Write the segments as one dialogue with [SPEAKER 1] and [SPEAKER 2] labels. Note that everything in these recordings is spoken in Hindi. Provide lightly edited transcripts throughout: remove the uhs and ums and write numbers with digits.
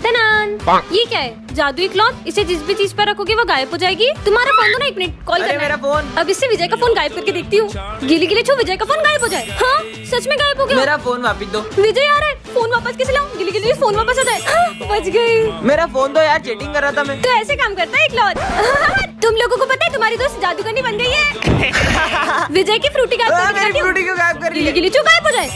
[SPEAKER 1] टन ये क्या है? जादुई क्लॉथ, इसे जिस भी चीज पर रखोगे वो गायब हो जाएगी। तुम्हारा फोन दो ना, एक मिनट कॉल करना
[SPEAKER 2] मेरा फोन।
[SPEAKER 1] अब इससे विजय का फोन गायब करके देखती हूँ। गिली गिली छू, विजय का फोन गायब हो जाए। हाँ सच में गायब हो गया।
[SPEAKER 2] मेरा फोन वापस दो।
[SPEAKER 1] विजय आ रहा है, फोन वापस कैसे लाऊं? गिली गिली फोन वापस आ जाए। हाँ, बच गई।
[SPEAKER 2] मेरा फोन दो यार, चीटिंग कर रहा था मैं।
[SPEAKER 1] तो ऐसे काम करता है क्लॉथ। तुम लोगों को पता है तुम्हारी दोस्त जादूगरनी बन गई है। विजय की फ्रूटी गायब
[SPEAKER 2] मेरी फ्रूटी क्यों गायब कर रही
[SPEAKER 1] गिली
[SPEAKER 2] है?
[SPEAKER 1] गिली छू गायब हो जाए।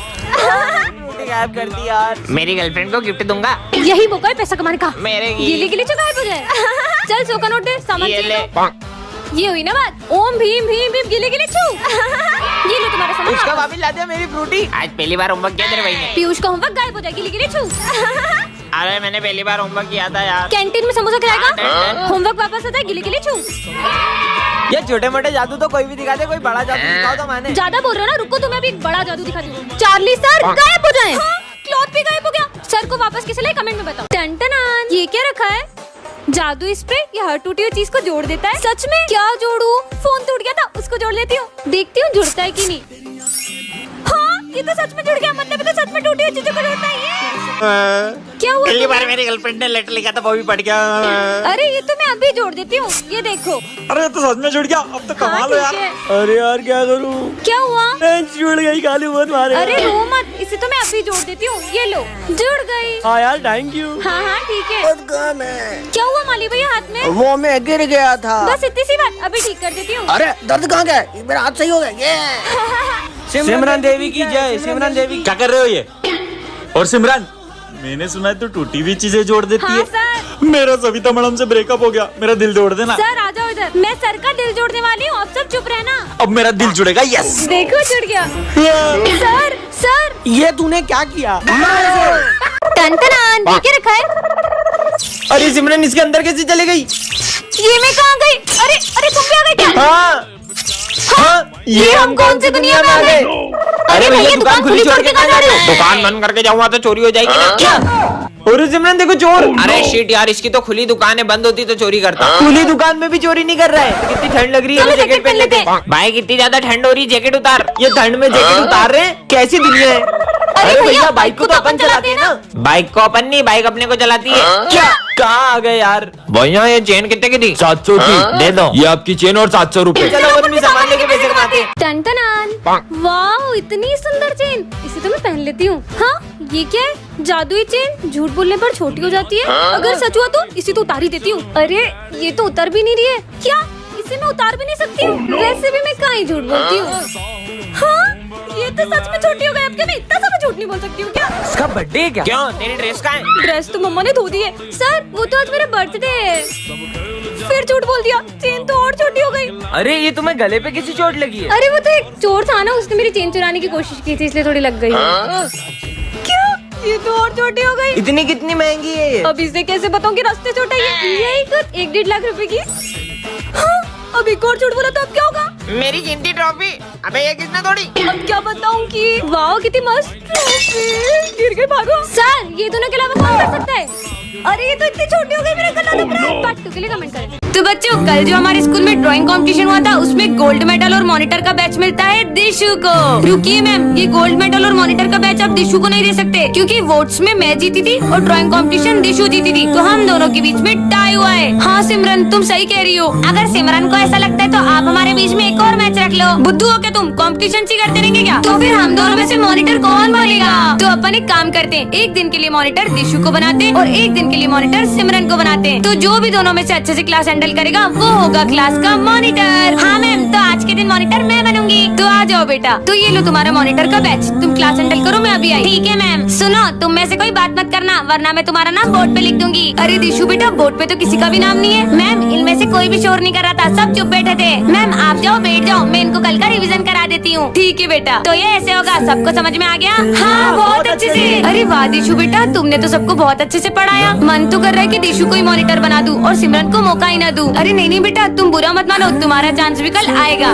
[SPEAKER 2] फ्रूटी गायब कर दी यार। मेरी गर्लफ्रेंड को गिफ्ट दूंगा।
[SPEAKER 1] यही मौका है पैसा कमाने का।
[SPEAKER 2] मेरे
[SPEAKER 1] गिली गिली छू गायब हो जाए। चल 100 का नोट दे, सामान
[SPEAKER 2] ये
[SPEAKER 1] चाहिए
[SPEAKER 2] ले।
[SPEAKER 1] तो। ये हुई ना बात। ओम भीम भीम भीम गिली गिली छू। ये लो तुम्हारा सामान
[SPEAKER 2] उसका
[SPEAKER 1] वापस।
[SPEAKER 2] वापस ला दिया मेरी फ्रूटी। आज पहली बार होमवर्क किया तेरे भाई ने।
[SPEAKER 1] पीयूष का होमवर्क गायब हो जाए, गिली गिली छू।
[SPEAKER 2] अरे मैंने पहली बार होमवर्क किया था यार।
[SPEAKER 1] कैंटीन में समोसा खिलाएगा, होमवर्क वापस आता है, गिली गिली छू।
[SPEAKER 2] ये छोटे मोटे जादू तो कोई भी दिखा दे, कोई बड़ा जादू दिखाओ तो माने।
[SPEAKER 1] ज्यादा बोल रहे हो ना, रुको तुम्हें अभी एक बड़ा जादू दिखाती हूँ। चार्ली सर गायब हो जाए। क्लॉथ भी गायब हो गया। सर को वापस किसे लाए कमेंट में बताओ। टन ये क्या रखा है? जादू स्प्रे, ये हर टूटी हुई चीज को जोड़ देता है। सच में? क्या जोड़ू? फोन टूट गया था, उसको जोड़ लेती हूँ, देखती हूँ जुड़ता है कि नहीं। हाँ ये तो सच में जुड़ गया, मतलब तो सच में टूटी हुई चीजों को जोड़ता है ये। क्या हुआ?
[SPEAKER 2] पहली बार मेरी गर्लफ्रेंड ने लेटर लिखा था, वो भी पढ़ गया।
[SPEAKER 1] अरे ये तो मैं अभी जोड़ देती हूँ, ये देखो।
[SPEAKER 3] अरे तो सच में जुड़ गया, अब तो कमाल हो
[SPEAKER 1] ठीक
[SPEAKER 3] यार।
[SPEAKER 1] है।
[SPEAKER 3] अरे यार क्या करूं?
[SPEAKER 1] क्या हुआ?
[SPEAKER 3] जुड़ गई, काली मत मारे।
[SPEAKER 1] अरे रो मत, इसे तो मैं अभी जोड़ देती हूँ, ये लो जुड़ गई।
[SPEAKER 3] हाँ यार थैंक यू।
[SPEAKER 1] हाँ हाँ ठीक है। क्या हुआ माली भैया हाथ में?
[SPEAKER 2] वो मैं गिर गया था।
[SPEAKER 1] बस इतनी सी बात, अभी ठीक कर देती हूँ।
[SPEAKER 2] अरे दर्द कहाँ गया? मेरा हाथ सही हो गया। ये सिमरन देवी की जय। सिमरन देवी
[SPEAKER 3] क्या कर रहे हो ये? और सिमरन, मैंने सुना है तू टूटी हुई चीजें जोड़ देती
[SPEAKER 1] हाँ
[SPEAKER 3] है।
[SPEAKER 1] सर।
[SPEAKER 3] मेरा सविता मैडम से ब्रेकअप हो गया, मेरा दिल जोड़ देना।
[SPEAKER 1] सर आ जाओ इधर, मैं सर का दिल जोड़ने वाली हूँ, अब सब चुप रहना।
[SPEAKER 3] अब मेरा दिल जुड़ेगा। यस।
[SPEAKER 1] देखो जुड़ गया। सर सर
[SPEAKER 2] ये तूने क्या किया?
[SPEAKER 1] टन ये रखा है?
[SPEAKER 2] अरे सिमरन इसके अंदर कैसे चली गई?
[SPEAKER 1] ये मैं कहाँ गई? अरे अरे तुम भी आ गए क्या?
[SPEAKER 2] हाँ हाँ,
[SPEAKER 1] ये हम कौन सी दुनिया में आ गए?
[SPEAKER 2] अरे भैया दुकान खुली छोड़ के कहाँ जा रहे हो?
[SPEAKER 4] दुकान बंद करके जाऊंगा तो चोरी हो जाएगी ना।
[SPEAKER 2] क्या? अरे सिमरन देखो चोर।
[SPEAKER 4] अरे शिट यार, इसकी तो खुली दुकान है, बंद होती तो चोरी करता।
[SPEAKER 2] खुली दुकान में भी चोरी नहीं कर रहा है। तो कितनी ठंड लग रही है,
[SPEAKER 1] चलो
[SPEAKER 2] जैकेट पहन लेते हैं।
[SPEAKER 4] भाई कितनी ज्यादा ठंड हो रही, जैकेट उतार।
[SPEAKER 2] ये ठंड में जैकेट उतार रहे हैं? कैसी दुनिया है? अरे भैया बाइक को तो अपन चलाते हैं ना।
[SPEAKER 4] बाइक को अपन नहीं, बाइक अपने को चलाती है।
[SPEAKER 2] क्या? कहाँ आ गए यार?
[SPEAKER 4] भैया ये चेन कितने की थी?
[SPEAKER 3] 700 की
[SPEAKER 4] दे दो।
[SPEAKER 3] ये आपकी चेन और 700 रुपए।
[SPEAKER 2] चलो अपन भी सामान लेके पैसे कमाते हैं।
[SPEAKER 1] टन वाह इतनी सुंदर चेन, इसे तो मैं पहन लेती हूँ। हाँ ये क्या है? जादुई चेन, झूठ बोलने पर छोटी हो जाती है। अगर सच हुआ तो इसे तो उतार ही देती हूँ। अरे ये तो उतर भी नहीं रही है। क्या इसे मैं उतार भी नहीं सकती हूँ? वैसे भी मैं कहाँ ही झूठ बोलती हूँ। हाँ ये तो सच में छोटी हो गई। अब क्या मैं इतना सा भी झूठ नहीं बोल सकती हूँ क्या?
[SPEAKER 2] इसका बर्थडे है क्या?
[SPEAKER 4] क्यों, तेरी ड्रेस कहाँ है?
[SPEAKER 1] ड्रेस तो मम्मा ने धो दी है। सर वो तो आज मेरा बर्थडे है। फिर झूठ बोल दिया, चेन तो और छोटी हो गई।
[SPEAKER 2] अरे ये तुम्हें गले पे किसी चोट लगी है?
[SPEAKER 1] अरे वो तो एक चोर था ना, उसने मेरी चेन चुराने की कोशिश की थी, इसलिए थोड़ी लग गई। क्या? ये तो और छोटी हो गई।
[SPEAKER 2] इतनी कितनी महंगी है ये?
[SPEAKER 1] अब इसे कैसे बताऊं कि रास्ते छोटा है? यही कुछ 1-1.5 लाख रुपए की। हाँ, अब एक और झूठ बोला तो अब क्या होगा?
[SPEAKER 4] मेरी कीमती ट्रॉफी। अबे ये किसने तोड़ी?
[SPEAKER 1] अब क्या बताऊं कि वाह कितनी मस्त ट्रॉफी। गिर गई, भागो। सर ये दोनों के अलावा कौन कर सकता है? अरे ये तो इतनी छोटी हो गई, मेरा गला दब रहा है। पार्ट 2 के लिए कमेंट करें। तो बच्चों कल जो हमारे स्कूल में ड्राइंग कंपटीशन हुआ था, उसमें गोल्ड मेडल और मॉनिटर का बैच मिलता है दिशु को। रुकिए मैम, ये गोल्ड मेडल और मॉनिटर का बैच आप दिशु को नहीं दे सकते, क्योंकि वोट्स में मैं जीती थी और ड्राइंग कंपटीशन दिशु जीती थी, तो हम दोनों के बीच में टाई हुआ है। हाँ सिमरन तुम सही कह रही हो। अगर सिमरन को ऐसा लगता है तो आप हमारे बीच में एक और मैच रख लो। बुद्धू हो क्या तुम? कंपटीशन सी करते रहेंगे क्या? तो फिर हम दोनों में से मॉनिटर कौन बोलेगा? तो अपन एक काम करते हैं, एक दिन के लिए मॉनिटर दिशु को बनाते हैं और एक दिन के लिए मॉनिटर सिमरन को बनाते हैं। तो जो भी दोनों में से अच्छे से क्लास हैंडल करेगा वो होगा क्लास का मॉनिटर। हाँ मैम, तो आज के दिन मॉनिटर मैं बनूंगी। तो आ जाओ बेटा, तो ये लो तुम्हारा मॉनिटर का बैच, तुम क्लास हैंडल करो, मैं अभी आई। ठीक है मैम। सुनो तुम में से कोई बात मत करना, वरना मैं तुम्हारा नाम बोर्ड पे लिख दूंगी। अरे दिशु बेटा, बोर्ड पे तो किसी का भी नाम नहीं है। मैम इनमें से कोई भी शोर नहीं कर रहा था, सब चुप बैठे थे। मैम आप जाओ बैठ जाओ, मैं इनको कल का रिवीजन करा देती हूँ। ठीक है बेटा, तो ये ऐसे होगा, सबको समझ में आ गया? हाँ बहुत अच्छे से। अरे वाह दिशु बेटा, तुमने तो सबको बहुत अच्छे से पढ़ाया। मन तो कर रहा है कि दिशु को ही मॉनिटर बना दूं और सिमरन को मौका ही ना दूं। अरे नहीं नहीं बेटा, तुम बुरा मत मानो, तुम्हारा चांस भी कल आएगा।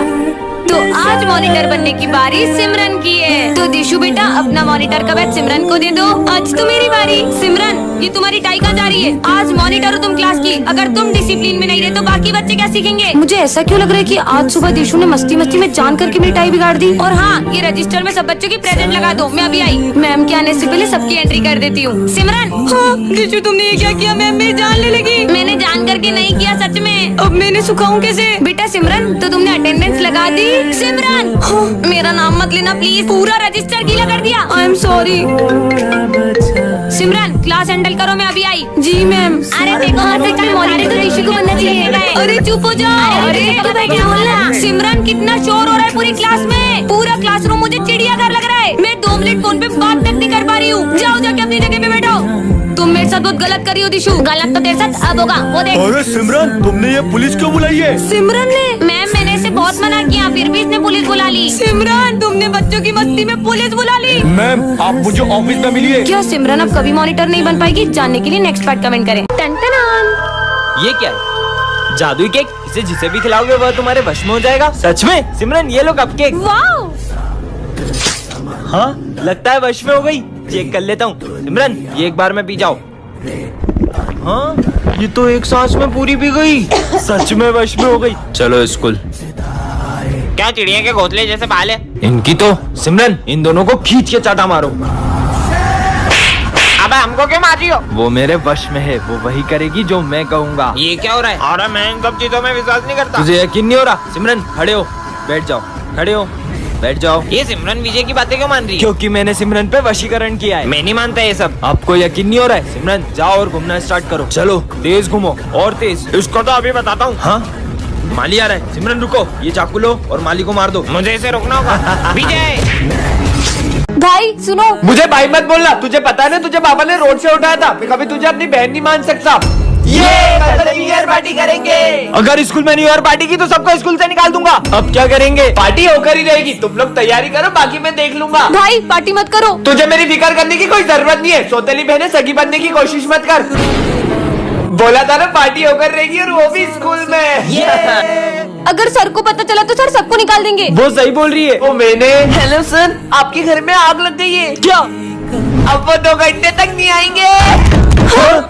[SPEAKER 1] तो आज मॉनिटर बनने की बारी सिमरन की है। तो दिशु बेटा अपना मॉनिटर का बैच सिमरन को दे दो। आज तो मेरी बारी। सिमरन ये तुम्हारी टाई कहाँ जा रही है? आज मॉनिटर हो तुम क्लास की। अगर तुम डिसिप्लिन में नहीं रहे तो बाकी बच्चे क्या सीखेंगे? मुझे ऐसा क्यों लग रहा है कि आज सुबह दिशु ने मस्ती मस्ती में जान करके मेरी टाई बिगाड़ दी। और हाँ, ये रजिस्टर में सब बच्चों की प्रेजेंट लगा दो। मैं अभी आई। मैम के आने से पहले सबकी एंट्री कर देती हूँ। सिमरन। हाँ दिशु तुमने ये क्या किया? मैम मेरी जान ले लेगी। मैंने जान करके नहीं किया सच में। अब मैंने सुखाऊं कैसे? बेटा सिमरन तो तुमने अटेंडेंस लगा दी। सिमरन हाँ, मेरा नाम मत लेना प्लीज। पूरा रजिस्टर गीला कर दिया। I am sorry. Simran class handle करो। मैं अभी आई। जी मैम। अरे देखो आजकल मॉनिटर तो दिशु को बनना चाहिए। अरे चुप हो जाओ। अरे क्या बोलना? सिमरन कितना शोर हो रहा है पूरी क्लास में। पूरा क्लासरूम मुझे चिड़ियाघर लग रहा है। मैं 2 मिनट फोन पे बात तक नहीं कर पा रही हूँ। जाओ जाके अपनी जगह पे बैठो। तुम मेरे साथ बहुत गलत करी हो दिशु। गलत तो तेरे साथ अब होगा, वो देख।
[SPEAKER 5] अरे सिमरन तुमने ये पुलिस क्यों बुलाई है?
[SPEAKER 1] सिमरन ने। मैम मैंने इसे बहुत मना किया फिर भी इसने पुलिस बुला ली। सिमरन तुमने बच्चों की मस्ती में पुलिस बुला ली।
[SPEAKER 5] मैम आप मुझे ऑफिस में मिलिए।
[SPEAKER 1] क्या सिमरन अब कभी मॉनिटर नहीं बन पाएगी? जानने के लिए नेक्स्ट पार्ट कमेंट करें।
[SPEAKER 2] ये क्या है? जादुई केक? इसे जिसे भी खिलाओगे वह तुम्हारे वश में हो जाएगा। सच में? सिमरन ये लो कप केक।
[SPEAKER 1] वाओ।
[SPEAKER 2] हाँ लगता है वश में हो गई। चेक कर लेता हूँ। सिमरन ये एक बार में पी जाओ। हाँ ये तो एक सांस में पूरी पी गई। सच में वश में हो गई। चलो स्कूल।
[SPEAKER 4] क्या चिड़िया के घोंसले जैसे बाल है?
[SPEAKER 2] इनकी तो। सिमरन इन दोनों को खींच के चाटा मारो।
[SPEAKER 4] अबे हमको क्यों मार रही हो?
[SPEAKER 2] वो मेरे वश में है। वो वही करेगी जो मैं कहूँगा।
[SPEAKER 4] ये क्या हो रहा है? अरे मैं इन सब चीजों में विश्वास नहीं करता।
[SPEAKER 2] तुझे यकीन नहीं हो रहा? सिमरन खड़े हो, बैठ जाओ। खड़े हो, बैठ जाओ।
[SPEAKER 4] ये सिमरन विजय की बातें क्यों मान रही है?
[SPEAKER 2] क्योंकि मैंने सिमरन पे वशीकरण किया है।
[SPEAKER 4] मैं नहीं मानता ये सब।
[SPEAKER 2] आपको यकीन नहीं हो रहा है? सिमरन जाओ और घूमना स्टार्ट करो। चलो तेज घूमो और तेज।
[SPEAKER 4] इसको तो अभी बताता हूँ।
[SPEAKER 2] हाँ माली आ रहा है। सिमरन रुको, ये चाकू लो और माली को मार दो।
[SPEAKER 4] मुझे इसे रोकना होगा। विजय
[SPEAKER 1] भाई सुनो।
[SPEAKER 2] मुझे भाई मत बोलना। तुझे पता है ना तुझे पापा ने रोड से उठाया था। मैं कभी तुझे अपनी बहन नहीं मान सकता। ये न्यू ईयर पार्टी करेंगे। अगर स्कूल में न्यू ईयर पार्टी की तो सबको स्कूल से निकाल दूंगा। अब क्या करेंगे? पार्टी होकर ही रहेगी। तुम लोग तैयारी करो, बाकी मैं देख लूंगा।
[SPEAKER 1] भाई पार्टी मत करो।
[SPEAKER 2] तुझे मेरी फिक्र करने की कोई जरूरत नहीं है। सौतेली बहनें सगी बनने की कोशिश मत कर। बोला था ना पार्टी होकर रहेगी और वो भी स्कूल में।
[SPEAKER 1] अगर सर को पता चला तो सर सबको निकाल देंगे।
[SPEAKER 2] वो सही बोल रही है। वो मैंने। हेलो सर आपके घर में आग लग गई है। क्या? अब वो 2 घंटे तक नहीं आएंगे।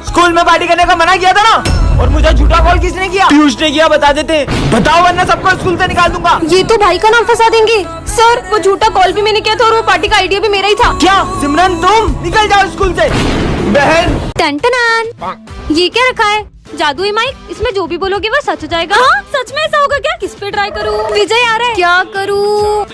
[SPEAKER 2] स्कूल में पार्टी करने का मना किया था ना। और मुझे झूठा कॉल किसने किया? पीयूष ने किया। बता देते। बताओ वरना सबको स्कूल से निकाल दूंगा।
[SPEAKER 1] ये तो भाई का नाम फंसा देंगे। सर वो झूठा कॉल भी मैंने किया था और वो पार्टी का आइडिया भी मेरा ही था।
[SPEAKER 2] क्या? सिमरन तुम निकल जाओ स्कूल से। बहन
[SPEAKER 1] टन ये क्या रखा है? जादुई माइक। इसमें जो भी बोलोगे वो सच हो जाएगा। हाँ सच में ऐसा होगा क्या? किस पे ट्राई करूँ? विजय आ रहा है। क्या करूँ?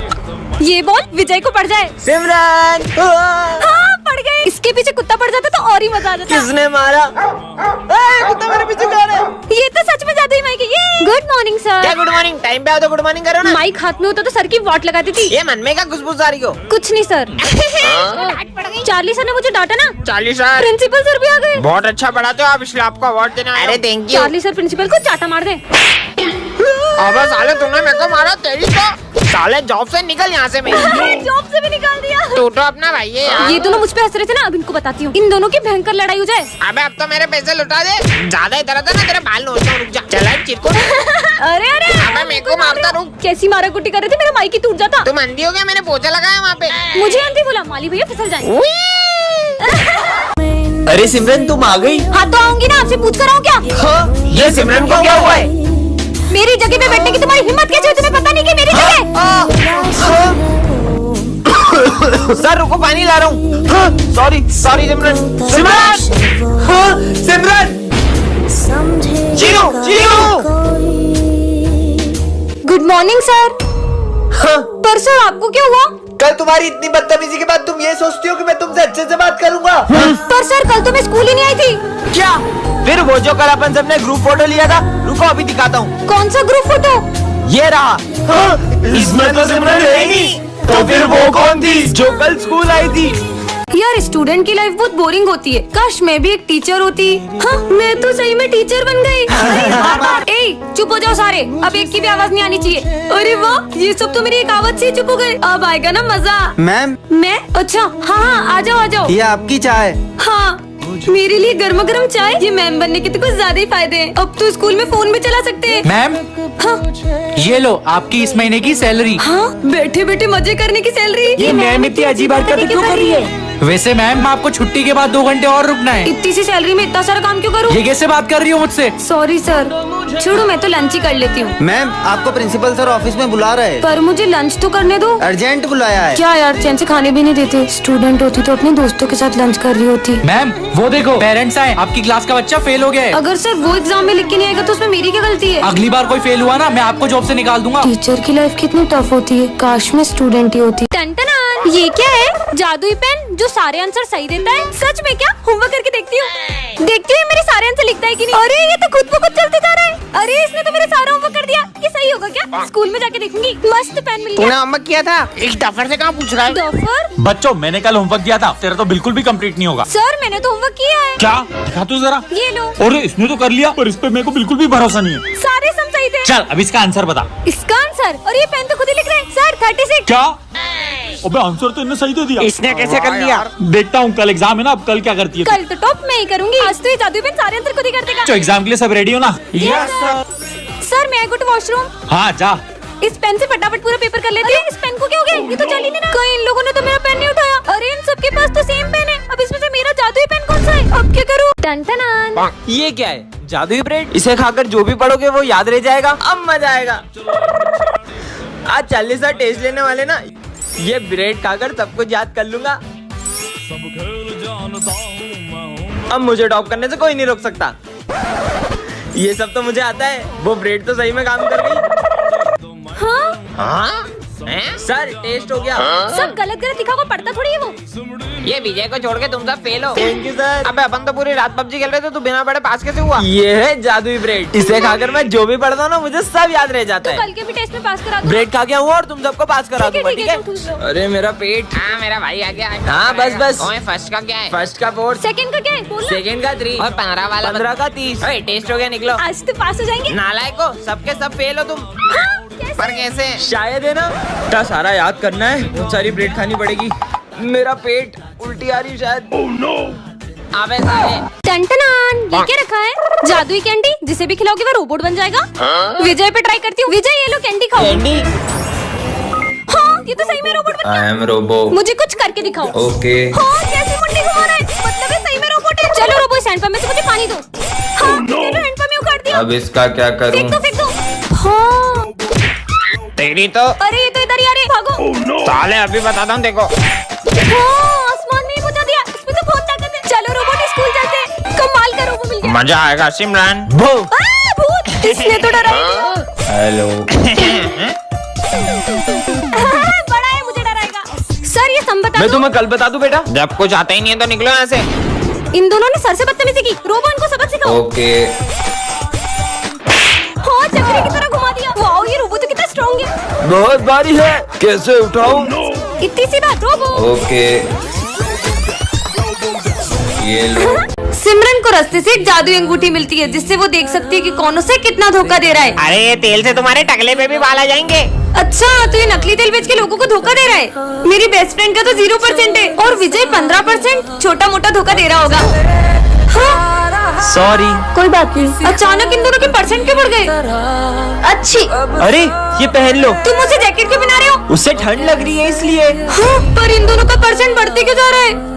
[SPEAKER 1] ये बॉल विजय को पड़ जाए।
[SPEAKER 2] सिमरन
[SPEAKER 1] हाँ पड़ गए। इसके पीछे कुत्ता पड़ जाता तो और ही मजा आ जाता।
[SPEAKER 2] किसने मारा? कुत्ता मेरे पीछे जा रहा है।
[SPEAKER 1] ये तो सच में जादुई माइक है। ये गुड मॉर्निंग
[SPEAKER 4] क्या
[SPEAKER 1] सर।
[SPEAKER 4] Good morning? टाइम पे आओ तो गुड मॉर्निंग करो ना।
[SPEAKER 1] माइक हाथ में होता तो सर की वाट लगाती थी।
[SPEAKER 4] ये मन में क्या खुशबू आ रही हो?
[SPEAKER 1] कुछ नहीं सर। चार्ली सर ने मुझे डांटा ना।
[SPEAKER 4] 40 सर।
[SPEAKER 1] प्रिंसिपल सर भी आ गए।
[SPEAKER 4] बहुत अच्छा पढ़ाते हो आप, इसलिए आपको अवार्ड देना है। अरे thank you.
[SPEAKER 1] Charlie sir principal को चाटा मार दे।
[SPEAKER 4] अबे साले तूने मेरे को मारा। तेरी तो साले जॉब से निकल यहाँ से। मैं
[SPEAKER 1] जॉब से भी निकाल दिया।
[SPEAKER 4] तू तो अपना भाई है यार।
[SPEAKER 1] ये दोनों मुझ पे हंस रहे थे ना। अब इनको बताती हूँ। इन दोनों की भयंकर लड़ाई हो जाए।
[SPEAKER 4] अबे अब तो मेरे पैसे लुटा दे। ज्यादा इधर था ना तेरे बाल नोचता हूँ। रुक जा। चला चिरकुट।
[SPEAKER 1] अरे अरे
[SPEAKER 4] अबे मेरे को मारता। रुक।
[SPEAKER 1] कैसी मारा कुटी कर रहे थे? मेरा माइक ही टूट जाता।
[SPEAKER 4] तुम अंधी हो गया? मैंने पोछा लगाया वहाँ पे।
[SPEAKER 1] मुझे आंटी बोला माली भैया फिसल जाए।
[SPEAKER 2] अरे सिमरन तुम आ गई।
[SPEAKER 1] हाँ तो आऊंगी ना। आपसे पूछ कर आऊँ क्या?
[SPEAKER 2] ये सिमरन को क्या हुआ है?
[SPEAKER 1] मेरी जगह पे बैठने की तुम्हारी हिम्मत कैसे हुई? तुम्हें पता नहीं कि मेरी जगह।
[SPEAKER 2] सर रुको पानी ला रहा हूँ। Sorry sorry Simran. Simran Simran Chinu Chinu.
[SPEAKER 1] Good morning sir. पर सर आपको क्या हुआ?
[SPEAKER 2] कल तुम्हारी इतनी बदतमीजी के बाद तुम ये सोचती हो कि मैं तुमसे अच्छे से बात करूंगा?
[SPEAKER 1] पर सर कल तो मैं स्कूल ही नहीं आई थी।
[SPEAKER 2] क्या? फिर वो जो कल अपन सबने ग्रुप फोटो लिया था, रुको अभी दिखाता हूँ।
[SPEAKER 1] कौन सा ग्रुप फोटो?
[SPEAKER 2] ये रहा। इसमें तो सिमरन रहेगी। तो फिर वो कौन थी जो कल स्कूल आई थी?
[SPEAKER 1] यार स्टूडेंट की लाइफ बहुत बोरिंग होती है। काश मैं भी एक टीचर होती। हाँ मैं तो सही में टीचर बन गई। ए चुप हो जाओ सारे। अब एक की भी आवाज नहीं आनी चाहिए। अरे वाह ये सब तो मेरी एक आवाज से ही चुप हो गए। अब आएगा ना मजा।
[SPEAKER 6] मैम
[SPEAKER 1] मैं? अच्छा हाँ हाँ आ जाओ आ जाओ।
[SPEAKER 6] ये आपकी चाय।
[SPEAKER 1] हाँ मेरे लिए गर्मा गर्म चाय। ये मैम बनने के तो कुछ ज्यादा ही फायदे हैं। अब तो स्कूल में फोन भी चला सकते हैं।
[SPEAKER 6] मैम
[SPEAKER 1] हाँ
[SPEAKER 6] ये लो आपकी इस महीने की सैलरी।
[SPEAKER 1] हाँ, बैठे बैठे मजे करने की सैलरी।
[SPEAKER 6] ये मैम इतनी अजीब हरकतें क्यों कर रही है? वैसे मैम आपको छुट्टी के बाद 2 घंटे और रुकना है।
[SPEAKER 1] इतनी सी सैलरी में इतना सारा काम क्यों करूँ?
[SPEAKER 6] ये कैसे बात कर रही हो मुझसे?
[SPEAKER 1] सॉरी सर, छोड़ो मैं तो लंच ही कर लेती हूँ।
[SPEAKER 7] मैम आपको प्रिंसिपल सर ऑफिस में बुला रहे हैं।
[SPEAKER 1] पर मुझे लंच तो करने दो।
[SPEAKER 7] अर्जेंट बुलाया है।
[SPEAKER 1] क्या यार, चैन से खाने भी नहीं देते। स्टूडेंट होती तो अपने दोस्तों के साथ लंच कर रही होती।
[SPEAKER 6] मैम वो देखो पेरेंट्स आए, आपकी क्लास का बच्चा फेल हो गया है।
[SPEAKER 1] अगर सर वो एग्जाम में लिख के नहीं आएगा तो उसमें मेरी क्या गलती है?
[SPEAKER 6] अगली बार कोई फेल हुआ ना मैं आपको जॉब से निकाल दूंगा।
[SPEAKER 1] टीचर की लाइफ कितनी टफ होती है। काश में स्टूडेंट ही होती। टन-टनान, ये क्या है? जादुई पेन जो सारे आंसर सही देता है। सच में क्या? होमवर्क करके देखती हूँ। देखती हूँ मेरे सारे आंसर लिखता है कि नहीं। अरे ये तो खुद ब खुद चलते जा रहा है। अरे इसने तो मेरे सारा होमवर्क कर दिया। ये सही होगा क्या? स्कूल में जाके देखूंगी। मस्त पेन मिल
[SPEAKER 4] तूने
[SPEAKER 1] गया।
[SPEAKER 4] होमवर्क किया था? इस डफर से कहाँ पूछ रहा है?
[SPEAKER 1] डॉफर?
[SPEAKER 3] बच्चों मैंने कल होमवर्क दिया था, तेरा तो बिल्कुल भी कंप्लीट नहीं होगा।
[SPEAKER 1] सर मैंने तो होमवर्क किया है।
[SPEAKER 3] क्या दिखा तू जरा।
[SPEAKER 1] ये लो।
[SPEAKER 3] अरे इसने तो कर लिया, पर इस पे मेरे को बिल्कुल भी भरोसा नहीं है।
[SPEAKER 1] सारे सम सही थे।
[SPEAKER 3] चल अब इसका आंसर बता।
[SPEAKER 1] इसका आंसर? और ये पेन तो खुद ही लिख रहे हैं। सर 36।
[SPEAKER 3] क्या? अबे आंसर तो इन्हें सही दे दिया।
[SPEAKER 4] इसने कैसे कर लिया?
[SPEAKER 3] देखता हूँ कल एग्जाम है ना, अब कल क्या करती है।
[SPEAKER 1] कल तो टॉप मैं ही करूंगी। आज तो ये जादुई पेन सारे आंसर खुद ही कर देगा।
[SPEAKER 3] तो एग्जाम के लिए सब रेडी हो ना?
[SPEAKER 1] सर मैं गो टू वॉशरूम।
[SPEAKER 3] हाँ जा।
[SPEAKER 1] इस पेन से फटाफट पूरा पेपर कर लेती हूँ। इस पेन को क्या हो गया? ये तो चल ही नहीं रहा। कई इन लोगों ने तो मेरा पेन नहीं उठाया। अरे इन सबके पास तो सेम पेन है। अब इसमें से मेरा जादुई पेन कौन सा है? अब क्या करूँ? टन-टनान।
[SPEAKER 2] ये क्या है? जादुई ब्रेड? इसे खाकर जो भी पढ़ोगे वो याद रह जाएगा। अब मजा आएगा। आज 40 साल टेस्ट लेने वाले ना, ये ब्रेड खाकर सब कुछ याद कर लूंगा। अब मुझे टॉप करने से कोई नहीं रोक सकता। ये सब तो मुझे आता है। वो ब्रेड तो सही में काम कर गई।
[SPEAKER 1] हाँ?
[SPEAKER 2] सर टेस्ट हो गया।
[SPEAKER 1] सब गलत गलत लिखा हुआ पढ़ता थोड़ी है वो।
[SPEAKER 4] ये विजय को छोड़ के तुम सब फेल हो।
[SPEAKER 2] Thank you sir.
[SPEAKER 4] अबे अपन तो पूरी रात पबजी खेल रहे थे, तू बिना पढ़े पास कैसे हुआ?
[SPEAKER 2] ये है जादुई ब्रेड। इसे खाकर मैं जो भी पढ़ता हूँ ना मुझे सब याद रह जाता
[SPEAKER 1] तो
[SPEAKER 2] है।
[SPEAKER 1] कल के भी टेस्ट में पास करा दो।
[SPEAKER 2] ब्रेड खा के हूँ और तुम सबको पास करा दूंगा, ठीक है?
[SPEAKER 1] तुम ठूस लो।
[SPEAKER 2] अरे मेरा पेट।
[SPEAKER 4] हाँ मेरा भाई आ गया।
[SPEAKER 2] हाँ, बस, बस।
[SPEAKER 4] ओए फर्स्ट का क्या है?
[SPEAKER 2] फर्स्ट का 4,
[SPEAKER 1] सेकंड का क्या है? बोल ना।
[SPEAKER 2] सेकंड का 3
[SPEAKER 4] और 15 वाला
[SPEAKER 2] 15 का 30।
[SPEAKER 4] ओए टेस्ट हो गया, निकलो।
[SPEAKER 1] आज तो पास हो जाएंगे।
[SPEAKER 4] नालायक हो, सबके सब फेल हो तुम।
[SPEAKER 1] हाँ, कैसे?
[SPEAKER 4] पर कैसे?
[SPEAKER 2] शायद है ना, इतना सारा याद करना है, बहुत सारी ब्रेड खानी पड़ेगी। मेरा पेट उल्टी आ रही शायद।
[SPEAKER 4] अबे साले।
[SPEAKER 1] टन-टनान, ये क्या रखा है? जादुई कैंडी। जिसे भी खिलाओगे वो रोबोट बन जाएगा। विजय पे ट्राई करती हूँ। विजय ये लो कैंडी खाओ।
[SPEAKER 2] कैंडी?
[SPEAKER 1] हाँ ये तो सही में रोबोट बन गया।
[SPEAKER 7] I am robo.
[SPEAKER 1] मुझे कुछ करके दिखाओ।
[SPEAKER 7] ओके।
[SPEAKER 1] हाँ कैसी मुंडी घुमा रहा है? मतलब ये सही में रोबोट है। चलो रोबो, इस हैंडपंप में से मुझे पानी दो। हाँ चलो हैंडपंप में उखाड़ दिया।
[SPEAKER 7] अब इसका क्या करूं?
[SPEAKER 1] फेंक दो फेंक दो। हाँ
[SPEAKER 4] तेरी तो।
[SPEAKER 1] अरे ये तो इधर ही आ रहे। भागो।
[SPEAKER 4] साले अभी बताता हूँ देखो।
[SPEAKER 1] हाँ आसमान में ही पहुंचा दिया। इसमें तो बहुत ताकत है। चलो रोबोट स्कूल चलते हैं। कमाल का रोबो मिल गया।
[SPEAKER 4] मजा आएगा सिमरन।
[SPEAKER 1] भूत। इसने तो डरा ही दिया।
[SPEAKER 7] हेलो।
[SPEAKER 1] बड़ा है, मुझे डराएगा। सर ये सम बता
[SPEAKER 2] मैं
[SPEAKER 1] दो।
[SPEAKER 2] तुम्हें कल बता दूं बेटा।
[SPEAKER 4] जब कुछ आता ही नहीं है तो निकलो यहाँ से।
[SPEAKER 1] इन दोनों ने सर से बदतमीजी की। रोबो इनको सबक सिखाओ।
[SPEAKER 7] ओके।
[SPEAKER 1] हाँ चक्री की तरह घुमा दिया। वाओ ये रोबो तो कितना स्ट्रॉन्ग है।
[SPEAKER 2] बहुत भारी है, कैसे उठाऊं?
[SPEAKER 1] इतनी सी बात रोबो।
[SPEAKER 7] ओके। ये लो।
[SPEAKER 1] सिमरन को रास्ते से एक जादुई अंगूठी मिलती है जिससे वो देख सकती है कि कौन उसे कितना धोखा दे रहा है।
[SPEAKER 4] अरे ये तेल से तुम्हारे टकले पे भी बाल आ जाएंगे।
[SPEAKER 1] अच्छा तो ये नकली तेल बेच के लोगों को धोखा दे रहा है। मेरी बेस्ट फ्रेंड का तो 0% है और विजय 15%। छोटा मोटा धोखा दे रहा होगा। हाँ?
[SPEAKER 2] सॉरी।
[SPEAKER 1] कोई बात नहीं। अचानक इन दोनों के परसेंट क्यों बढ़ गए? अच्छी।
[SPEAKER 2] अरे ये पहन लो।
[SPEAKER 1] तुम उसे जैकेट क्यों पहना रहे हो?
[SPEAKER 2] उससे ठंड लग रही है इसलिए।
[SPEAKER 1] हाँ, पर इन दोनों का परसेंट बढ़ते क्यों जा रहा है?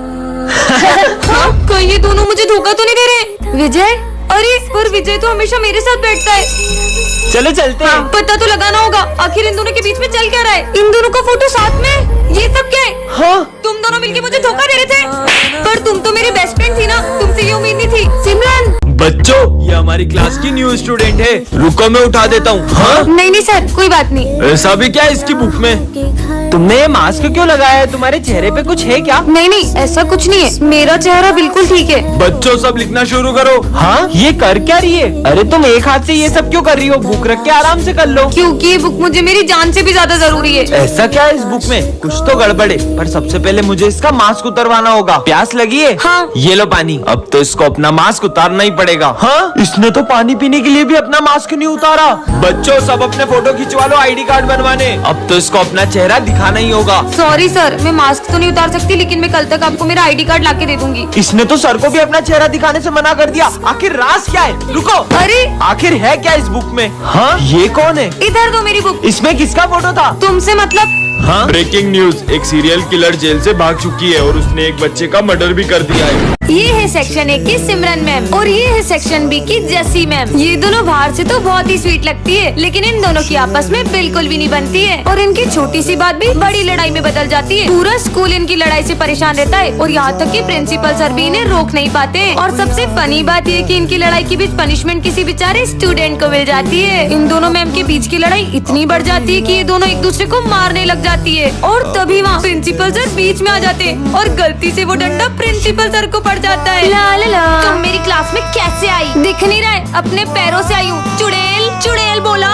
[SPEAKER 1] हाँ, कहीं ये दोनों मुझे धोखा तो नहीं दे रहे? विजय? अरे पर विजय तो हमेशा मेरे साथ बैठता है।
[SPEAKER 2] चलो चलते हैं।
[SPEAKER 1] पता तो लगाना होगा आखिर इन दोनों के बीच में चल क्या रहा है। इन दोनों का फोटो साथ में, ये सब क्या है?
[SPEAKER 2] हाँ
[SPEAKER 1] तुम दोनों मिलके मुझे धोखा दे रहे थे। पर तुम तो मेरी बेस्ट फ्रेंड थी ना, तुमसे ये उम्मीद नहीं थी। सिमरन।
[SPEAKER 5] बच्चों ये हमारी क्लास की न्यू स्टूडेंट है, रुको मैं उठा देता हूँ। हाँ
[SPEAKER 1] नहीं नहीं सर कोई बात नहीं।
[SPEAKER 5] ऐसा भी क्या है इसकी बुक में?
[SPEAKER 2] तुमने ये मास्क क्यों लगाया है? तुम्हारे चेहरे पे कुछ है क्या?
[SPEAKER 1] नहीं नहीं ऐसा कुछ नहीं है, मेरा चेहरा बिल्कुल ठीक है।
[SPEAKER 5] बच्चों सब लिखना शुरू करो।
[SPEAKER 2] हाँ ये कर क्या रही है? अरे तुम एक हाथ से ये सब क्यों कर रही हो? बुक रख के आराम से कर लो।
[SPEAKER 1] क्योंकि ये बुक मुझे मेरी जान से भी ज्यादा जरूरी है।
[SPEAKER 2] ऐसा क्या है इस बुक में? कुछ तो गड़बड़ है। पर सबसे पहले मुझे इसका मास्क उतरवाना होगा। प्यास लगी है?
[SPEAKER 1] हाँ।
[SPEAKER 2] ये लो पानी। अब तो इसको अपना मास्क उतारना ही पड़ेगा। हाँ इसने तो पानी पीने के लिए भी अपना मास्क नहीं उतारा।
[SPEAKER 5] बच्चों सब अपने फोटो खिंचवा लो आईडी कार्ड बनवाने।
[SPEAKER 2] अब तो इसको अपना चेहरा दिखा
[SPEAKER 5] दिखाना ही होगा।
[SPEAKER 1] सॉरी सर, मैं मास्क तो नहीं उतार सकती, लेकिन मैं कल तक आपको मेरा ID कार्ड लाके दे दूंगी।
[SPEAKER 2] इसने तो सर को भी अपना चेहरा दिखाने से मना कर दिया। आखिर राज क्या है? रुको,
[SPEAKER 1] अरे
[SPEAKER 2] आखिर है क्या इस बुक में? हाँ, ये कौन है?
[SPEAKER 1] इधर दो मेरी बुक।
[SPEAKER 2] इसमें किसका फोटो था?
[SPEAKER 1] तुमसे मतलब?
[SPEAKER 5] हाँ? ब्रेकिंग न्यूज, एक सीरियल किलर जेल से भाग चुकी है और उसने एक बच्चे का मर्डर भी कर दिया है।
[SPEAKER 1] ये है सेक्शन A की सिमरन मैम और ये है सेक्शन B की जसी मैम। ये दोनों बाहर से तो बहुत ही स्वीट लगती है, लेकिन इन दोनों की आपस में बिल्कुल भी नहीं बनती है और इनकी छोटी सी बात भी बड़ी लड़ाई में बदल जाती है। पूरा स्कूल इनकी लड़ाई से परेशान रहता है और यहाँ तक कि प्रिंसिपल सर भी इन्हें रोक नहीं पाते। और सबसे फनी बात ये कि इनकी लड़ाई के बीच पनिशमेंट किसी बेचारे स्टूडेंट को मिल जाती है। इन दोनों मैम के बीच की लड़ाई इतनी बढ़ जाती है कि ये दोनों एक दूसरे को मारने लग जाती है और तभी वहाँ प्रिंसिपल सर बीच में आ जाते हैं और गलती से वो डंडा प्रिंसिपल सर को पड़ जाता है। ला ला ला। तुम मेरी क्लास में कैसे आई? दिख नहीं रहा है, अपने पैरों से आई हूँ। चुड़ैल चुड़ैल बोला।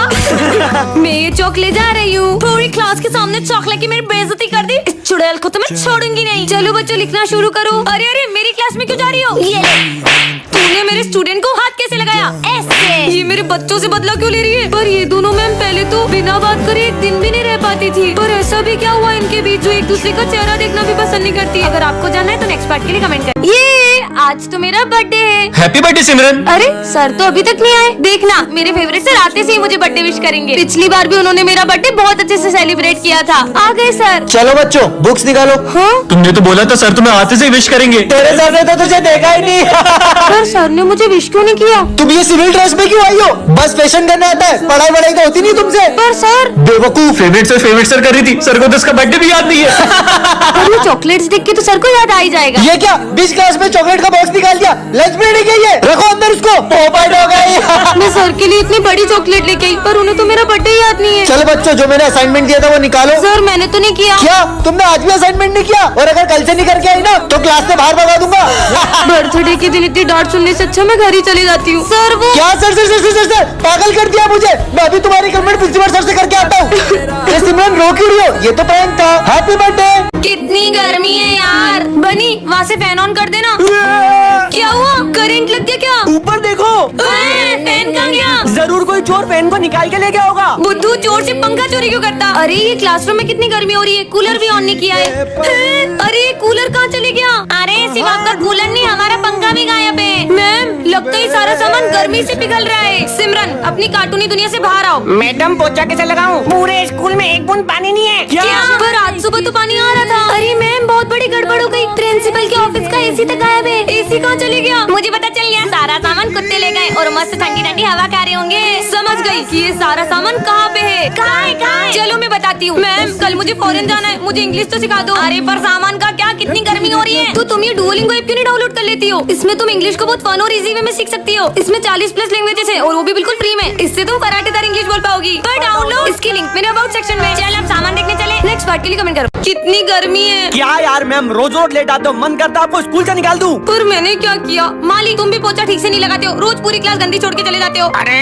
[SPEAKER 1] मैं ये चौक ले जा रही हूँ। पूरी क्लास के सामने चौक लेके मेरी बेइज्जती कर दी। इस चुड़ैल को तो मैं छोड़ूंगी नहीं। चलो बच्चों लिखना शुरू करो। अरे अरे मेरी क्लास में क्यों जा रही हो? ये तूने मेरे स्टूडेंट को हाथ कैसे लगाया? ऐसे। ये मेरे बच्चों से बदला क्यों ले रही है? पर ये दोनों मैम पहले तो बिना बात करे एक दिन भी नहीं रह पाती थी, पर ऐसा भी क्या हुआ इनके बीच जो एक दूसरे का चेहरा देखना भी पसंद नहीं करती। अगर आपको जानना है तो नेक्स्ट पार्ट के लिए कमेंट कर। ये आज तो मेरा बर्थडे है।
[SPEAKER 5] हैप्पी बर्थडे सिमरन।
[SPEAKER 1] अरे सर तो अभी तक नहीं आए। देखना मेरे फेवरेट सर आते से ही मुझे बर्थडे विश करेंगे। पिछली बार भी उन्होंने मेरा बर्थडे बहुत अच्छे से सेलिब्रेट किया था। आ गए सर।
[SPEAKER 7] चलो बच्चों, बुक्स निकालो।
[SPEAKER 1] हाँ?
[SPEAKER 3] तुमने तो बोला था सर तुम्हें आते से विश करेंगे।
[SPEAKER 2] तेरे सर ने तो तुझे देखा ही नहीं।
[SPEAKER 1] पर सर ने मुझे विश क्यों नहीं किया?
[SPEAKER 7] तुम ये सिविल ड्रेस में क्यों आई हो? बस फैशन करना आता है, पढ़ाई वढ़ाई तो होती नहीं तुमसे।
[SPEAKER 1] पर सर
[SPEAKER 7] बेवकूफ।
[SPEAKER 3] फेवरेट सर कर रही थी, सर को तो उसका बर्थडे भी याद नहीं है।
[SPEAKER 1] और ये चॉकलेट्स देख के तो सर को याद आ ही जाएगा।
[SPEAKER 7] ये क्या 20 क्लास में चॉकलेट का बॉक्स निकाल दिया? लंच पीरियड है क्या ये? रखो अंदर उसको। पोपट हो गई।
[SPEAKER 1] मैं सर के लिए इतनी बड़ी चॉकलेट लेके आई, पर उन्हें तो मेरा बर्थडे याद नहीं है।
[SPEAKER 7] चलो बच्चों, जो मैंने असाइनमेंट दिया था वो निकालो।
[SPEAKER 1] सर मैंने तो नहीं किया।
[SPEAKER 7] क्या तुमने आज भी असाइनमेंट नहीं किया? और अगर कल से नहीं करके आई ना तो क्लास से बाहर भगा दूंगा।
[SPEAKER 1] बर्थडे के दिन इतनी डांट सुनने से अच्छा मैं घर ही चली जाती हूँ। सर वो
[SPEAKER 7] क्या sir sir sir sir sir पागल कर दिया मुझे। मैं अभी तुम्हारी कंप्लेंट प्रिंसिपल सर से करके आता हूँ। ये सिमरन रो क्यों रही हो? ये तो प्रैंक था। Happy birthday.
[SPEAKER 1] कितनी गर्मी है यार। बनी वहाँ से फैन ऑन कर देना। क्या हुआ? करंट लग गया क्या?
[SPEAKER 2] ऊपर देखो,
[SPEAKER 1] फैन कहाँ गया?
[SPEAKER 2] जरूर कोई चोर फैन को निकाल के ले गया होगा।
[SPEAKER 1] बुद्धू चोर से पंखा चोरी क्यों करता? अरे ये क्लासरूम में कितनी गर्मी हो रही है, कूलर भी ऑन नहीं किया है। अरे ये कूलर कहाँ चले गया? अरे सिर्फ आपका कूलर नहीं, हमारा पंखा भी गायब है। मैम लगता है सारा सामान गर्मी से पिघल रहा है। सिमरन अपनी कार्टूनी दुनिया से बाहर आओ।
[SPEAKER 4] मैडम पोछा कैसे लगाऊं? पूरे स्कूल में एक बूंद पानी नहीं है।
[SPEAKER 1] क्या? पर आज सुबह तो पानी आ रहा था। अरे मैम बहुत बड़ी गड़बड़ हो गई। प्रिंसिपल के ऑफिस का एसी तक गायब है। एसी कहाँ चले गया? मुझे पता चल गया, सारा सामान कुत्ते ले गए और मस्त ठंडी ठंडी हवा खा रहे होंगे। समझ गई कि ये सारा सामान कहाँ पे है। कहाँ है? चलो मैं बताती हूँ। मैम कल मुझे फॉरेन जाना है, मुझे इंग्लिश तो सिखा दो। अरे पर सामान का क्या, कितनी गर्मी हो रही है। तो तुम ये डुओलिंगो ऐप क्यों नहीं डाउनलोड कर लेती हो? इसमें तुम इंग्लिश को बहुत फन और इजी वे में सीख सकती हो। इसमें 40+ लैंग्वेजेस है और वो भी बिल्कुल फ्री में। इससे तुम कराटेदार इंग्लिश बोल पाओगी। पर डाउनलोड इसकी लिंक मेरे अबाउट सेक्शन में। चल अब सामान देखने चले। नेक्स्ट पार्ट के लिए कमेंट करो। कितनी गर्मी है।
[SPEAKER 2] क्या यार मैम, रोज रोज लेट आते हो, मन करता है आपको स्कूल से निकाल दूं।
[SPEAKER 1] पर मैंने क्या किया? माली तुम भी पोछा ठीक से नहीं लगाते हो, रोज पूरी क्लास गंदी छोड़ के चले जाते हो।
[SPEAKER 4] अरे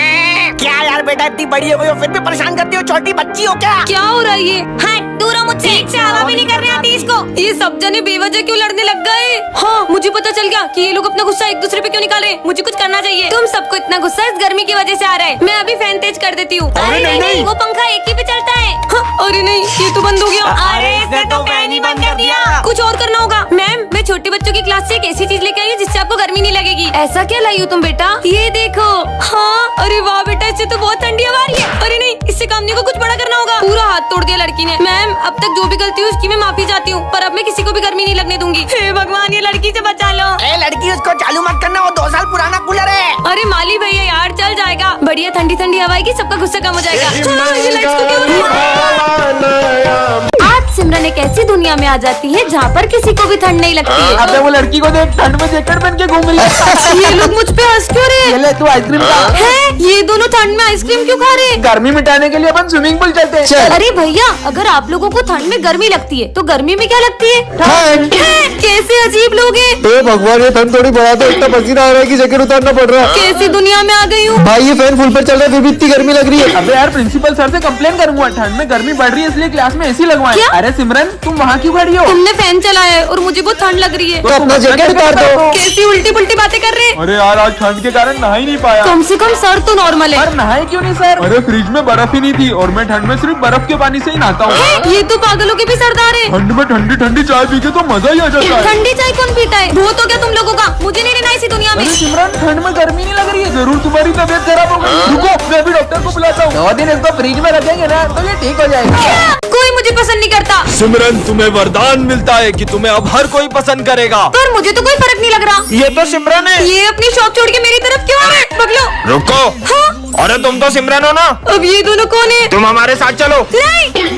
[SPEAKER 4] क्या यार बेटा, इतनी बड़ी हो गई हो फिर भी परेशान करती हो, छोटी बच्ची हो क्या?
[SPEAKER 1] क्या हो रहा है ये? हाँ दूर हो मुझसे। ठीक से हवा भी नहीं करने आती इसको। ये सब जने बेवजह क्यों लड़ने लग गए? हाँ मुझे पता चल गया कि ये लोग अपना गुस्सा एक दूसरे पे क्यों निकाल रहे हैं। मुझे कुछ करना चाहिए। तुम सबको इतना गुस्सा इस गर्मी की वजह से आ रहा है। मैं अभी फैन तेज कर देती हूँ। अरे नहीं, वो पंखा एक ही पे चलता है। हाँ, अरे नहीं ये तो बंद हो गया।
[SPEAKER 4] अरे इसने तो फैन ही बंद कर दिया।
[SPEAKER 1] कुछ और करना होगा। मैम मैं छोटे बच्चों की क्लास से एक ऐसी चीज लेके आई हूँ जिससे आपको गर्मी नहीं लगेगी। ऐसा क्या लाई हो तुम बेटा? ये देखो। हाँ अरे वाह बेटा, इससे तो बहुत ठंडी हवा आ रही है। अरे नहीं, इससे काम नहीं को कुछ बड़ा करना होगा। पूरा हाथ तोड़ दिया लड़की ने। मैम अब तक जो भी गलती हुई उसकी मैं माफी चाहती हूँ, पर अब मैं किसी को भी गर्मी नहीं लगने दूंगी। हे भगवान ये लड़की से बचा लो।
[SPEAKER 4] ए लड़की उसको चालू मत करना, वो 2 साल पुराना कूलर है।
[SPEAKER 1] अरे माली भैया यार चल जाएगा। बढ़िया ठंडी ठंडी हवा आएगी, सबका गुस्सा कम हो जाएगा। हाँ, ये लाइट्स को क्यों हो रहा है? आज सिमरन एक ऐसी दुनिया में आ जाती है जहाँ पर किसी को भी ठंड नहीं लगती है।
[SPEAKER 2] अबे वो लड़की को देख, ठंड में जैकेट पहन के घूम रही है।
[SPEAKER 1] ये लोग मुझ पे हंस क्यों रहे
[SPEAKER 2] ये ले तू आइसक्रीम खा।
[SPEAKER 1] हैं? ये दोनों ठंड में आइसक्रीम क्यों खा रहे?
[SPEAKER 2] गर्मी मिटाने के लिए अपन स्विमिंग पूल चलते हैं।
[SPEAKER 1] अरे भैया अगर आप लोगों को ठंड में गर्मी लगती है तो गर्मी में क्या लगती है?
[SPEAKER 7] ठंड।
[SPEAKER 1] हैं? कैसे अजीब लोग हैं।
[SPEAKER 7] हे भगवान, ये ठंड थोड़ी बढ़ा दो, इतना पसीना आ रहा है कि जैकेट उतारना पड़ रहा है।
[SPEAKER 1] कैसी दुनिया में आ गई हूँ।
[SPEAKER 7] भाई ये फैन फुल पर चल रहा है फिर भी इतनी गर्मी लग रही है।
[SPEAKER 2] अबे यार प्रिंसिपल सर से कंप्लेन करूंगा, ठंड में गर्मी बढ़ रही है इसलिए क्लास में एसी लगवाएं।
[SPEAKER 1] क्या?
[SPEAKER 2] अरे सिमरन तुम वहाँ क्यों खड़ी हो?
[SPEAKER 1] तुमने फैन चलाया है और मुझे बहुत ठंड लग रही है।
[SPEAKER 7] तो अपना जैकेट उतार दो।
[SPEAKER 1] कैसी उल्टी पुल्टी बातें कर रहे हैं।
[SPEAKER 2] अरे यार आज ठंड के कारण नहा
[SPEAKER 5] ही नहीं पाया।
[SPEAKER 1] कम से कम सर तो नॉर्मल है।
[SPEAKER 2] और नहाए क्यों नहीं सर?
[SPEAKER 5] अरे फ्रिज में बर्फ ही नहीं थी और मैं ठंड में सिर्फ बर्फ के पानी से ही नहाता हूँ।
[SPEAKER 1] ये तो पागलों के भी सरदार है।
[SPEAKER 5] ठंड में ठंडी ठंडी चाय पी के तो मजा ही आ जाता है।
[SPEAKER 1] ठंडी चाय कौन पीता है? बहुत हो गया तुम लोगों का, मुझे नहीं रहना इसी दुनिया में।
[SPEAKER 2] अरे सिमरन, ठंड में गर्मी नहीं लग रही है?
[SPEAKER 5] जरूर तुम्हारी तबीयत खराब हो गई। रुको, मैं अभी डॉक्टर को बुलाता हूँ।
[SPEAKER 2] 2 दिन इसको फ्रिज में रखेंगे ना तो ये ठीक हो जाएगा।
[SPEAKER 1] कोई मुझे पसंद नहीं करता।
[SPEAKER 5] सिमरन, तुम्हें वरदान मिलता है कि तुम्हें अब हर कोई पसंद करेगा।
[SPEAKER 1] पर मुझे तो कोई फर्क नहीं लग रहा।
[SPEAKER 2] ये तो सिमरन है।
[SPEAKER 1] ये अपनी शॉप छोड़ के मेरी तरफ क्यों आ रहे? बगलो।
[SPEAKER 5] रुको,
[SPEAKER 4] अरे तुम तो सिमरन हो ना,
[SPEAKER 1] अब ये दोनों कौन है?
[SPEAKER 4] तुम हमारे साथ चलो।
[SPEAKER 1] नहीं,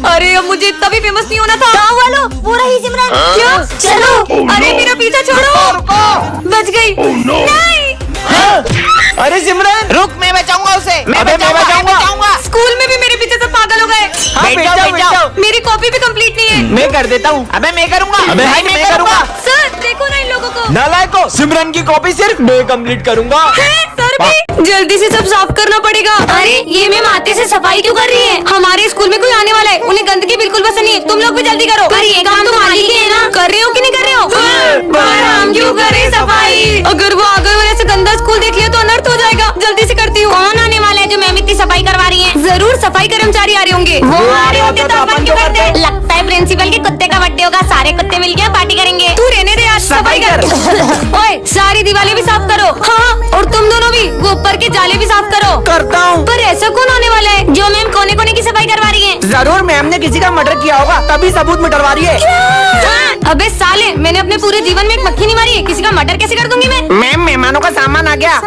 [SPEAKER 1] अरे अब मुझे इतना भी फेमस नहीं होना था। गाँव वालों, वो रही सिमरन। क्यों? चलो। अरे मेरा पीछा छोड़ो। बच गई। नहीं।
[SPEAKER 2] अरे सिमरन,
[SPEAKER 4] रुक, मैं बचाऊंगा उसे। मैं
[SPEAKER 2] अबे, मैं
[SPEAKER 4] बचाऊंगा।
[SPEAKER 1] स्कूल में भी मेरे पीछे सब पागल हो गए।
[SPEAKER 2] हाँ, बैठ जाओ।
[SPEAKER 1] मेरी कॉपी भी कंप्लीट नहीं है।
[SPEAKER 2] मैं कर देता हूँ।
[SPEAKER 4] अबे मैं करूंगा।
[SPEAKER 2] अबे भाई, मैं करूँगा।
[SPEAKER 1] सर देखो ना इन लोगों को।
[SPEAKER 2] नालायको, सिमरन की कॉपी सिर्फ मैं कंप्लीट करूंगा।
[SPEAKER 1] है, सर भी जल्दी से सब साफ करना पड़ेगा। अरे ये मैम आते से सफाई क्यों कर रही है? हमारे स्कूल में कोई आने वाला है, उन्हें गंदगी बिल्कुल पसंद नहीं है। तुम लोग भी जल्दी करो। पर ये काम तो मालिक ही है ना, कर रहे हो कि नहीं कर रहे हो? पर हम क्यों करें सफाई? अगर वो अगर वो ऐसे गंदा स्कूल देख लिया तो अनर्थ हो जाएगा। जल्दी से करती हूँ। कौन आने वाला है जो मैम इतनी सफाई करवा रही है? जरूर सफाई कर्मचारी आ रहे होंगे। वो आ रहे होते तो अपन क्यों करते? लगता है प्रिंसिपल के कुत्ते का बर्थडे होगा, सारे कुत्ते मिलके पार्टी करेंगे। तू रहने दे यार, सफाई कर। ओए, सारी दीवारें भी साफ करो। हाँ, और तुम दोनों भी वो ऊपर के जाले भी साफ करो।
[SPEAKER 2] करता हूँ।
[SPEAKER 1] पर ऐसा कौन आने वाला है जो मैम कोने कोने की सफाई करवा रही है?
[SPEAKER 2] जरूर मैम ने किसी का मर्डर किया होगा, तभी सबूत मिटवा रही है।
[SPEAKER 1] हाँ, अबे साले, मैंने अपने पूरे जीवन में एक मक्खी नहीं मारी है, किसी का मर्डर कैसे कर दूंगी मैं?
[SPEAKER 4] मैम, मेहमानों का सामान आ गया।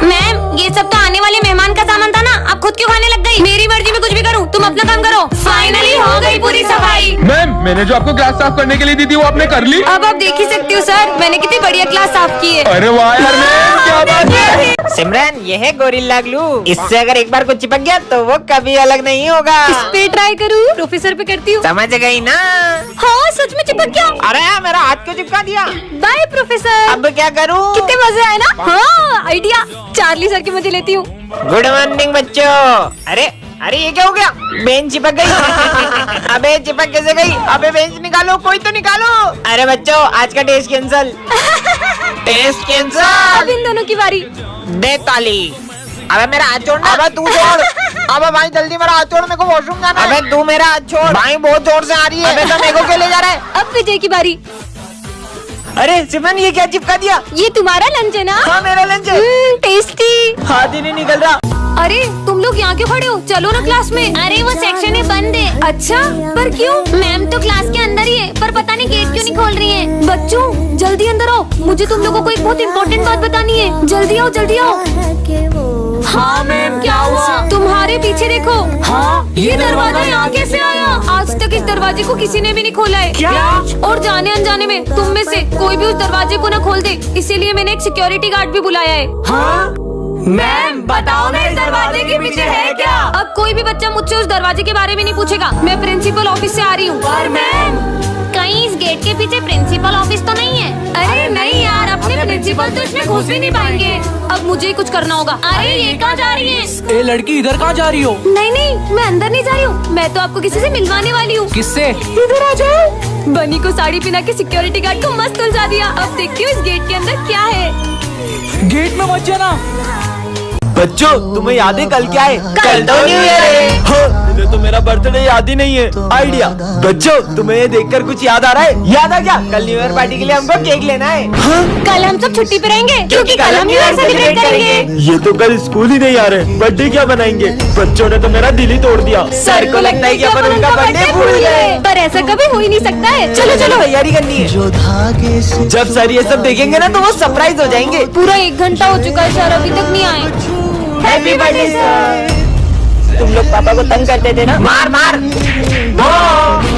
[SPEAKER 1] मैम, ये सब तो आने वाले मेहमान का सामान था ना, आप खुद क्यों खाने लग गई? मेरी मर्जी में कुछ भी करूँ, तुम अपना काम करो। फाइनली हो गई पूरी सफाई।
[SPEAKER 5] मैम, मैंने जो आपको क्लास साफ करने के लिए दी थी वो आपने कर ली?
[SPEAKER 1] अब आप देख ही सकती हो सर, मैंने कितनी बढ़िया क्लास साफ की है।
[SPEAKER 5] अरे वाह यार मैम, क्या बात है।
[SPEAKER 4] सिमरन, ये है गोरिल्ला ग्लू। इससे अगर एक बार कुछ चिपक गया तो वो कभी अलग नहीं होगा।
[SPEAKER 1] इस पे ट्राई करूँ? प्रोफेसर पे करती हूँ।
[SPEAKER 4] समझ गई ना?
[SPEAKER 1] हाँ, सच में चिपक गया।
[SPEAKER 4] अरे मेरा हाथ क्यों चिपका दिया?
[SPEAKER 1] By professor.
[SPEAKER 4] अब क्या करूँ?
[SPEAKER 1] कितने मजे आए ना? हाँ, आइडिया। चार्ली सर की मजे लेती हूँ।
[SPEAKER 4] गुड मॉर्निंग बच्चों। अरे अरे ये क्या हो गया? बेंच चिपक गई। अबे चिपक कैसे गई? अबे बेंच निकालो, कोई तो निकालो। अरे बच्चों, आज का टेस्ट कैंसल। Test cancel.
[SPEAKER 1] अब इन दोनों की बारी।
[SPEAKER 4] दे ताली। अबे मेरा हाथ छोड़ना। अबे तू छोड़। अबे भाई जल्दी मेरा हाथ छोड़, मेरे को वॉशरूम जाना है। अबे तू मेरा हाथ छोड़। भाई बहुत जोर से आ रही है। अबे तो मेरे को क्यों ले जा रहा है?
[SPEAKER 1] अब विजय की बारी।
[SPEAKER 2] अरे सिमरन, ये क्या चिपका दिया?
[SPEAKER 1] ये तुम्हारा लंच है ना?
[SPEAKER 2] हाँ, मेरा लंच है।
[SPEAKER 1] टेस्टी।
[SPEAKER 2] हाथ ही नहीं निकल रहा।
[SPEAKER 1] अरे तुम लोग यहाँ क्यों खड़े हो? चलो ना क्लास में। अरे वो सेक्शन है बंद है। अच्छा, पर क्यों? मैम तो क्लास के अंदर ही है, पर पता नहीं गेट क्यों नहीं खोल रही है। बच्चों जल्दी अंदर आओ, मुझे तुम लोगों को एक बहुत इम्पोर्टेंट बात बतानी है। जल्दी आओ, जल्दी आओ। हाँ मैम, क्या हुआ? तुम्हारे पीछे देखो। हाँ, ये दरवाजा यहाँ कैसे आया? आज तक इस दरवाजे को किसी ने भी नहीं खोला है।
[SPEAKER 2] क्या?
[SPEAKER 1] और जाने अनजाने में तुम में से कोई भी उस दरवाजे को न खोल दे, इसीलिए मैंने एक सिक्योरिटी गार्ड भी बुलाया है।
[SPEAKER 2] हाँ? मैम बताओ ना, इस दरवाजे के पीछे है क्या?
[SPEAKER 1] अब कोई भी बच्चा मुझसे उस दरवाजे के बारे में नहीं पूछेगा। मैं प्रिंसिपल ऑफिस से आ रही हूँ।
[SPEAKER 2] पर मैम,
[SPEAKER 1] कहीं इस गेट के पीछे प्रिंसिपल ऑफिस तो नहीं है? अरे नहीं यार, अपने प्रिंसिपल तो इसमें घुस भी नहीं पाएंगे। अब मुझे ही कुछ करना होगा। अरे ये कहाँ जा रही है?
[SPEAKER 6] ए लड़की, इधर कहाँ जा रही हो?
[SPEAKER 1] नहीं नहीं, मैं अंदर नहीं जा रही हूँ, मैं तो आपको किसी से मिलवाने वाली हूँ।
[SPEAKER 6] किससे?
[SPEAKER 1] इधर आ जाओ। बनी को साड़ी पहना के सिक्योरिटी गार्ड को मस्त उलझा दिया। अब देखती हूँ इस गेट के अंदर क्या है।
[SPEAKER 6] गेट में मत जाना।
[SPEAKER 2] बच्चों तुम्हें याद है कल क्या है?
[SPEAKER 1] कल तो न्यू ईयर है।
[SPEAKER 2] हाँ, मुझे तो मेरा बर्थडे याद ही नहीं है। आइडिया। बच्चों तुम्हें ये देखकर कुछ याद आ रहा है? याद आ गया? कल न्यू ईयर पार्टी के लिए हमको केक लेना है। हाँ?
[SPEAKER 1] कल हम सब छुट्टी पे रहेंगे क्योंकि कल हम न्यू ईयर सेलिब्रेट करेंगे।
[SPEAKER 2] ये तो कल स्कूल ही नहीं आ रहे, बर्थडे क्या बनाएंगे? बच्चों ने तो मेरा दिल ही तोड़ दिया।
[SPEAKER 1] सर को लगता है कि अपन उनका बर्थडे भूल गए, पर ऐसा कभी हो ही नहीं सकता है। चलो चलो,
[SPEAKER 2] तैयारी करनी है। जब सर ये सब देखेंगे ना तो वो सरप्राइज हो जाएंगे।
[SPEAKER 1] पूरा 1 घंटा हो चुका है, सर अभी तक नहीं आए।
[SPEAKER 2] Happy birthday sir. तुम लोग पापा को तंग करते थे ना?
[SPEAKER 4] मार मार।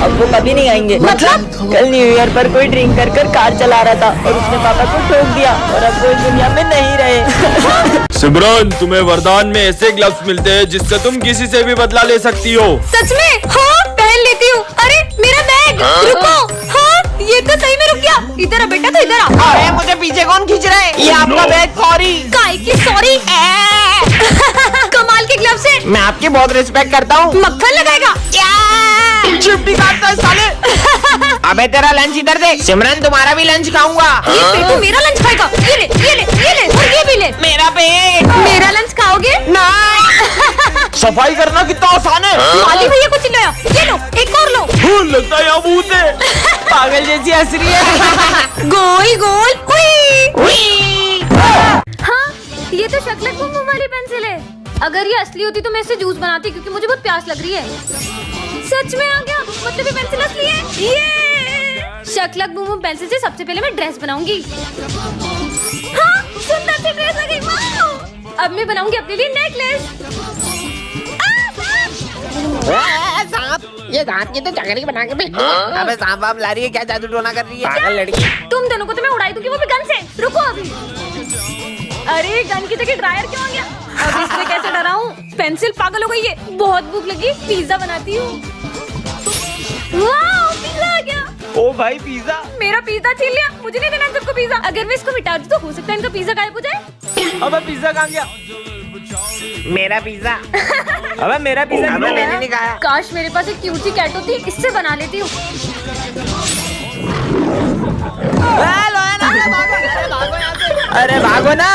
[SPEAKER 2] अब वो कभी नहीं आएंगे। मतलब कल न्यू ईयर पर कोई ड्रिंक कर कर कार चला रहा था और उसने पापा को ठोक दिया और अब वो इस दुनिया में नहीं रहे।
[SPEAKER 5] सिमरन, तुम्हें वरदान में ऐसे ग्लव्स मिलते हैं जिससे तुम किसी से भी बदला ले सकती हो।
[SPEAKER 1] सच में? हाँ, पहन लेती हूँ। अरे मेरा बैग। रुको। हाँ, ये तो सही में रुक गया। इधर आ बेटा, तो इधर आ।
[SPEAKER 4] अरे मुझे पीछे कौन खींच रहा है? ये आपका बैग। सॉरी।
[SPEAKER 1] काय की सॉरी? कमाल के ग्लव्स है।
[SPEAKER 4] मैं आपकी बहुत रिस्पेक्ट करता हूँ।
[SPEAKER 1] मक्खन लगाएगा क्या?
[SPEAKER 4] चिमटी काटता है साले। अबे तेरा लंच इधर दे। सिमरन तुम्हारा भी लंच खाऊंगा।
[SPEAKER 1] ये पेटू मेरा लंच खाएगा। ये ले, ये ले, ये ले, और ये भी ले।
[SPEAKER 2] सफाई करना कितना आसान है।
[SPEAKER 1] माली भैया को चिल्लाया, ये लो एक और लो।
[SPEAKER 2] लगता है यहाँ भूत है। पागल जैसी हंस रही है।
[SPEAKER 1] गोल गोल हुई। हाँ, ये तो शक्लक बुम बुम वाली पेंसिल है। अगर ये असली होती तो मैं इससे जूस बनाती, क्योंकि मुझे बहुत प्यास लग रही है। सच में आ गया, मतलब ये पेंसिल असली है। ये शक्लक बुम बुम पेंसिल से सबसे पहले मैं ड्रेस बनाऊंगी। हाँ, सुंदर सी ड्रेस आ गई। वाह! अब मैं बनाऊंगी अपने लिए नेकलेस।
[SPEAKER 4] सांप, ये दांत की तो चकरी बना के फेंक दो। अबे सांप वाप ला रही है क्या, जादू टोना कर रही है पागल लड़की।
[SPEAKER 1] तुम दोनों को तो मैं उड़ाई दूंगी, वो भी गन से। रुको अभी। अरे गन की जगह ड्रायर क्यों आ गया? अब इसमें कैसे डराऊं? पेंसिल पागल हो गई है। बहुत भूख लगी, पिज्जा बनाती हूँ। वाह, पिज्जा आ गया।
[SPEAKER 2] ओ भाई पिज्जा।
[SPEAKER 1] मेरा पिज्जा छीन लिया, मुझे नहीं देना सबको पिज्जा। अगर मैं इसको मिटा दूं तो हो सकता है इनका पिज्जा गायब हो जाए।
[SPEAKER 2] अबे पिज्जा कहाँ गया?
[SPEAKER 4] मेरा पिज्जा।
[SPEAKER 2] अबे मेरा पिज्जा
[SPEAKER 4] अबे मैंने नहीं खाया।
[SPEAKER 1] काश मेरे पास एक क्यूट सी कैट होती, इससे बना लेती हूँ।
[SPEAKER 2] अरे भागो ना।